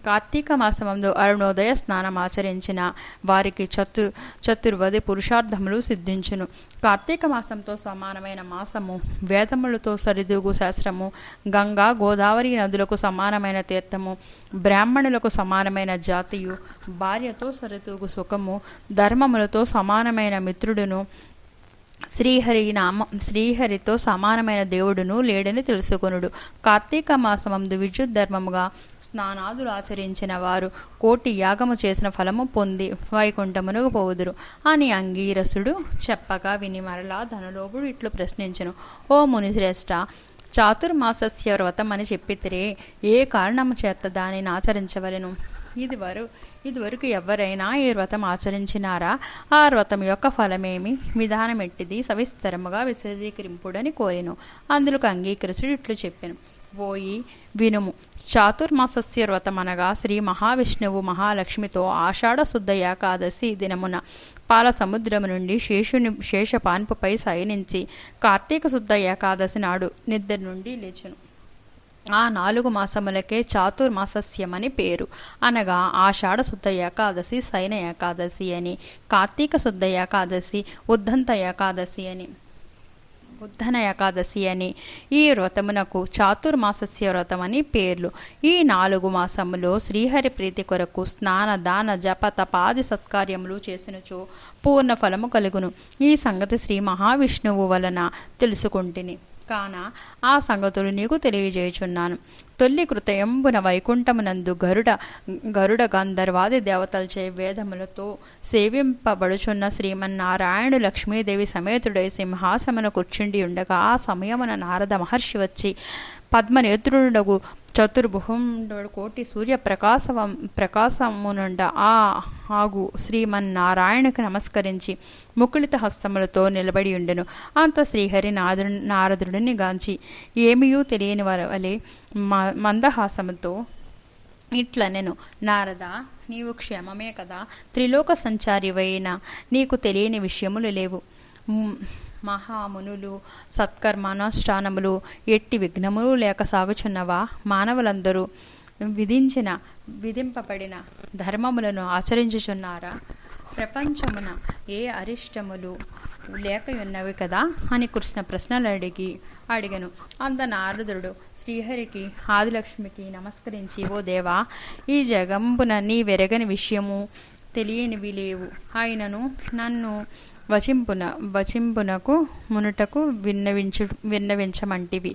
కార్తీక మాసమందు అరుణోదయ స్నానం ఆచరించిన వారికి చతుర్వది పురుషార్థములు సిద్ధించును. కార్తీక మాసంతో సమానమైన మాసము, వేదములతో సరిదూగు శాస్త్రము, గంగా గోదావరి నదులకు సమానమైన తీర్థము, బ్రాహ్మణులకు సమానమైన జాతియు, భార్యతో సరితూగు సుఖము, ధర్మములతో సమానమైన మిత్రుడును, శ్రీహరితో సమానమైన దేవుడును లేడని తెలుసుకొనుడు. కార్తీక మాసమందు విద్యుత్ ధర్మముగా స్నానాదులు ఆచరించిన వారు కోటి యాగము చేసిన ఫలము పొంది వైకుంఠమునకు పోవుదురు అని అంగీరసుడు చెప్పగా విని మరలా ధనలోభుడు ఇట్లు ప్రశ్నించెను. ఓ మునిశ్రేష్ఠ, చాతుర్మాసస్య వ్రతం అని చెప్పితిరే, ఏ కారణము చేత దానిని ఆచరించవలెను? ఇదివరకు ఎవరైనా ఈ వ్రతం ఆచరించినారా? ఆ వ్రతం యొక్క ఫలమేమి, విధానమెట్టిది సవిస్తరముగా విశదీకరింపుడని కోరెను. అందుకు అంగీకరిస్తుడు ఇట్లు చెప్పెను. ఓయి వినుము. చాతుర్మాసస్య వ్రతం అనగా శ్రీ మహావిష్ణువు మహాలక్ష్మితో ఆషాఢ శుద్ధ ఏకాదశి దినమున పాల సముద్రము నుండి శేషపాన్పుపై శయనించి కార్తీక శుద్ధ ఏకాదశి నాడు నిద్ర నుండి లేచెను. ఆ 4 మాసములకే చాతుర్మాసస్యమని పేరు. అనగా ఆషాఢ శుద్ధ ఏకాదశి శయన ఏకాదశి అని, కార్తీక శుద్ధ ఏకాదశి ఉద్ధన ఏకాదశి అని, ఈ వ్రతమునకు చాతుర్మాసస్య వ్రతమని పేర్లు. ఈ 4 మాసములో శ్రీహరి ప్రీతి కొరకు స్నాన దాన జప తపాది సత్కార్యములు చేసినచో పూర్ణ ఫలము కలుగును. ఈ సంగతి శ్రీ మహావిష్ణువు వలన తెలుసుకుంటిని కాన ఆ సంగతులు నీకు తెలియజేయుచున్నాను. తొల్లి కృతయంబున వైకుంఠమునందు గరుడ గంధర్వాది దేవతలచే వేదములతో సేవింపబడుచున్న శ్రీమన్నారాయణుడు లక్ష్మీదేవి సమేతుడై సింహాసనమున కూర్చుండి ఉండగా ఆ సమయమున నారద మహర్షి వచ్చి పద్మనేత్రుడగు చతుర్భుజుండు కోటి సూర్య ప్రకాశమునుండ ఆగు శ్రీమన్నారాయణకు నమస్కరించి ముకుళిత హస్తములతో నిలబడి ఉండెను. అంత శ్రీహరి నారదుడిని గాంచి ఏమియూ తెలియని వలె మందహాసముతో ఇట్లనెను. నారద, నీవు క్షేమమే కదా? త్రిలోక సంచారివైన నీకు తెలియని విషయములు లేవు. మహామునులు సత్కర్మానుష్ఠానములు ఎట్టి విఘ్నములు లేక సాగుచున్నవా? మానవులందరూ విధింపబడిన ధర్మములను ఆచరించుచున్నారా? ప్రపంచమున ఏ అరిష్టములు లేకయున్నవి కదా అని కృష్ణ ప్రశ్నలు అడిగను. అంత నారదుడు శ్రీహరికి ఆదిలక్ష్మికి నమస్కరించి, ఓ దేవా, ఈ జగంబున నీ వెరగని విషయము తెలియనివి లేవు. ఆయనను నన్ను వచింపునకు మునుటకు విన్నవించమంటివి.